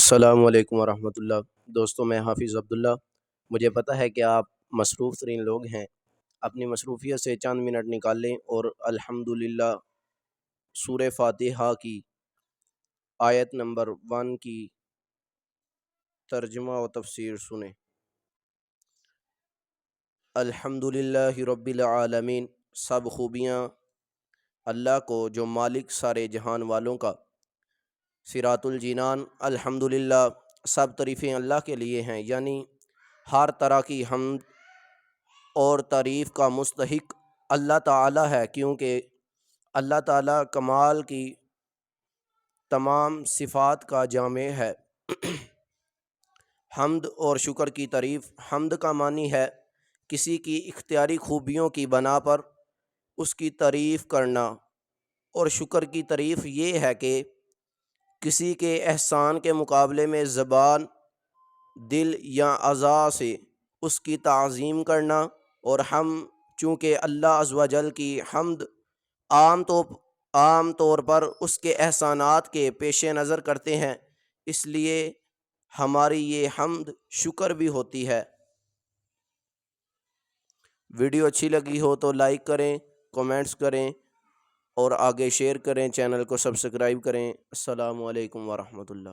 السلام علیکم ورحمۃ اللہ۔ دوستوں، میں حافظ عبداللہ۔ مجھے پتہ ہے کہ آپ مصروف ترین لوگ ہیں، اپنی مصروفیت سے چند منٹ نکال لیں اور الحمدللہ سورہ فاتحہ کی آیت نمبر 1 کی ترجمہ و تفسیر سنیں۔ الحمدللہ رب العالمین، سب خوبیاں اللہ کو جو مالک سارے جہان والوں کا صراط الجنان۔ الحمدللہ سب تعریفیں اللہ کے لیے ہیں، یعنی ہر طرح کی حمد اور تعریف کا مستحق اللہ تعالی ہے، کیونکہ اللہ تعالی کمال کی تمام صفات کا جامع ہے۔ حمد اور شکر کی تعریف۔ حمد کا معنی ہے کسی کی اختیاری خوبیوں کی بنا پر اس کی تعریف کرنا، اور شکر کی تعریف یہ ہے کہ کسی کے احسان کے مقابلے میں زبان، دل یا اعضاء سے اس کی تعظیم کرنا۔ اور ہم چونکہ اللہ عز و جل کی حمد عام طور پر اس کے احسانات کے پیش نظر کرتے ہیں، اس لیے ہماری یہ حمد شکر بھی ہوتی ہے۔ ویڈیو اچھی لگی ہو تو لائک کریں، کومنٹس کریں اور آگے شیئر کریں، چینل کو سبسکرائب کریں۔ السلام علیکم ورحمۃ اللہ۔